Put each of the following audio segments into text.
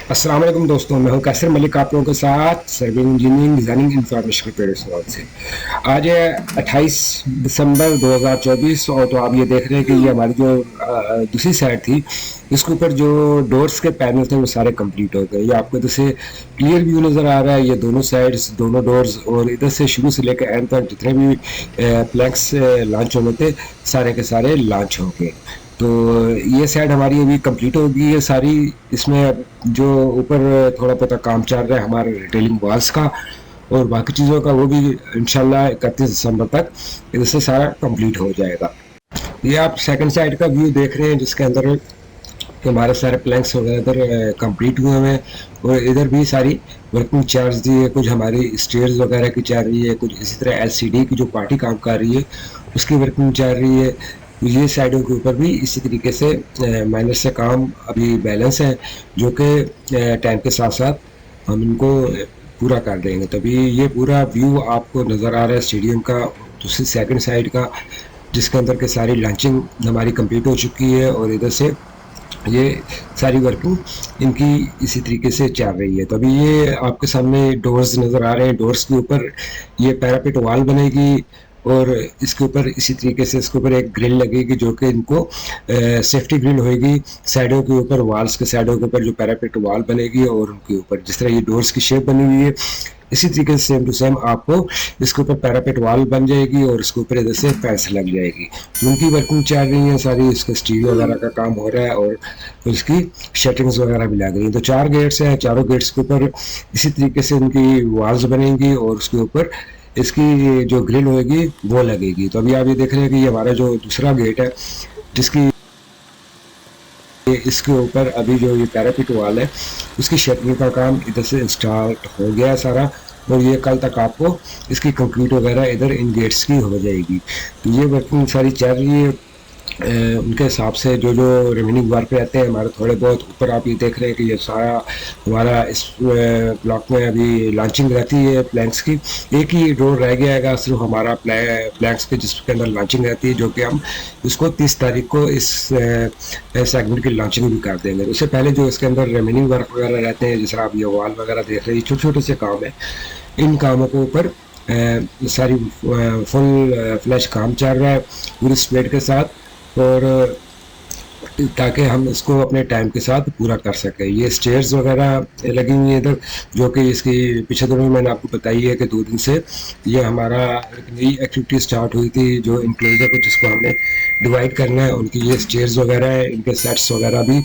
अस्सलाम वालेकुम दोस्तों, मैं हूं कैसर मलिक आप लोगों के साथ सर्वे इंजीनियरिंग डिज़ाइनिंग इंफॉर्मेशन प्रोड्यूसर से। आज है 28 दिसंबर 2024 और तो आप ये देख रहे हैं कि ये हमारी जो दूसरी साइड थी, इसके ऊपर जो डोर्स के पैनल थे वो सारे कंप्लीट हो गए। ये आपको इधर से क्लियर व्यू नज़र आ रहा है, ये दोनों साइड्स दोनों डोर्स, और इधर से शुरू से लेकर एंड तक जितने भी प्लैंक्स लॉन्च होने थे सारे के सारे लॉन्च हो गए। तो ये साइड हमारी अभी कंप्लीट होगी है सारी। इसमें अब जो ऊपर थोड़ा बहुत काम चल रहा है हमारे रिटेलिंग वॉल्स का और बाकी चीज़ों का, वो भी इंशाल्लाह 31 दिसंबर तक इधर से सारा कंप्लीट हो जाएगा। ये आप सेकंड साइड का व्यू देख रहे हैं जिसके अंदर हमारे सारे प्लैंक्स वगैरह इधर कंप्लीट हुए हैं और इधर भी सारी वर्किंग चल रही है। कुछ हमारी स्टेयर्स वगैरह की चल रही है, कुछ इसी तरह एलसीडी की जो पार्टी काम कर रही है उसकी वर्किंग चल रही है। ये साइडों के ऊपर भी इसी तरीके से माइनर से काम अभी बैलेंस है, जो कि टाइम के साथ साथ हम इनको पूरा कर देंगे। तभी ये पूरा व्यू आपको नज़र आ रहा है स्टेडियम का दूसरी सेकंड साइड का, जिसके अंदर के सारी लॉन्चिंग हमारी कंप्लीट हो चुकी है और इधर से ये सारी वर्किंग इनकी इसी तरीके से चल रही है। तो अभी ये आपके सामने डोर्स नज़र आ रहे हैं, डोर्स के ऊपर ये पैरापेट वॉल बनेगी और इसके ऊपर इसी तरीके से इसके ऊपर एक ग्रिल लगेगी जो कि इनको सेफ्टी ग्रिल होएगी। साइडों के ऊपर वॉल्स के साइडों के ऊपर जो पैरापेट वॉल बनेगी और उनके ऊपर जिस तरह ये डोर्स की शेप बनी हुई है इसी तरीके से सेम टू सेम आपको इसके ऊपर पैरापेट वॉल बन जाएगी और इसके ऊपर इधर से फैंस लग जाएगी। तो उनकी वर्किंग चल रही है सारी, इसका स्टील वगैरह का काम हो रहा है और उसकी शटरिंग्स वगैरह भी लग रही है। तो 4 गेट्स हैं, चारों गेट्स के ऊपर इसी तरीके से उनकी वॉल्स बनेंगी और उसके ऊपर इसकी जो ग्रिल होगी वो लगेगी। तो अभी आप ये देख रहे हैं कि ये हमारा जो दूसरा गेट है जिसकी इसके ऊपर अभी जो ये पैरापिट वाल है उसकी शटरिंग का काम इधर से स्टार्ट हो गया है सारा और ये कल तक आपको इसकी कंक्रीट वगैरह इधर इन गेट्स की हो जाएगी। तो ये वर्किंग सारी चल रही है। उनके हिसाब से जो जो रिमेनिंग वर्क रहते हैं हमारे थोड़े बहुत ऊपर, आप ये देख रहे हैं कि ये सारा हमारा इस ब्लॉक में अभी लॉन्चिंग रहती है प्लैंक्स की। एक ही डोर रह गया है सिर्फ हमारा प्लैंक्स के जिसके अंदर लॉन्चिंग रहती है, जो कि हम इसको 30 तारीख को इस सेगमेंट की लॉन्चिंग भी कर देंगे। उससे पहले जो इसके अंदर रिमेनिंग वर्क वगैरह रहते हैं, जैसे आप ये वॉल वगैरह देख रहे हैं, छोटे छोटे से काम है, इन कामों के ऊपर सारी फुल फ्लैश काम चल रहा है पूरी स्प्रेड के साथ, और ताकि हम इसको अपने टाइम के साथ पूरा कर सकें। ये स्टेयर्स वगैरह लगी हुई है इधर, जो कि इसकी पिछले दिनों में मैंने आपको बताई है कि 2 दिन से ये हमारा एक नई एक्टिविटी स्टार्ट हुई थी जो इंक्लोजर को जिसको हमने डिवाइड करना है, उनकी ये स्टेयर्स वगैरह है, इनके सेट्स वगैरह भी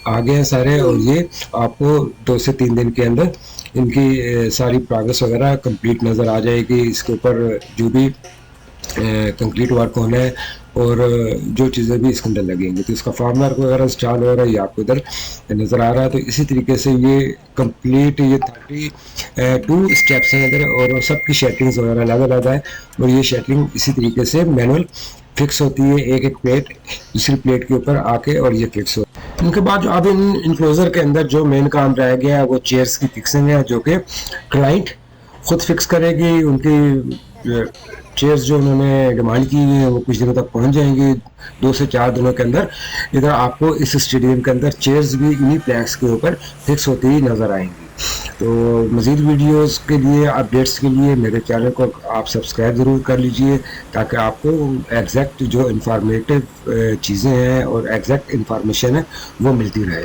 आ गए हैं सारे और ये आपको 2 से 3 दिन के अंदर इनकी सारी प्रोग्रेस वगैरह कंप्लीट नज़र आ जाएगी। इसके ऊपर जो भी कंक्रीट वर्क होना है और जो चीज़ें भी इसके अंदर लगेंगी, तो इसका फार्म वर्क वगैरह स्टार्ट हो रहा है, ये आपको इधर नज़र आ रहा है। तो इसी तरीके से ये कंप्लीट ये 32 स्टेप्स हैं इधर और सबकी शेटरिंग्स वगैरह अलग अलग है और ये शेटरिंग इसी तरीके से मैनुअल फिक्स होती है, एक एक प्लेट दूसरी प्लेट के ऊपर आके और ये फिक्स हो। इनके बाद जो अब इन इनक्लोजर के अंदर जो मेन काम रह गया है वो चेयर्स की फिक्सिंग है, जो कि क्लाइंट खुद फिक्स करेगी। उनकी चेयर्स जो उन्होंने डिमांड की हुई है वो कुछ दिनों तक पहुंच जाएंगी, 2 से 4 दिनों के अंदर इधर आपको इस स्टेडियम के अंदर चेयर्स भी इन्हीं प्लैंक्स के ऊपर फिक्स होती ही नज़र आएंगी। तो मज़ीद वीडियोस के लिए, अपडेट्स के लिए मेरे चैनल को आप सब्सक्राइब ज़रूर कर लीजिए, ताकि आपको एग्जैक्ट जो इंफॉर्मेटिव चीज़ें हैं और एग्जैक्ट इंफॉर्मेशन है वो मिलती रहे।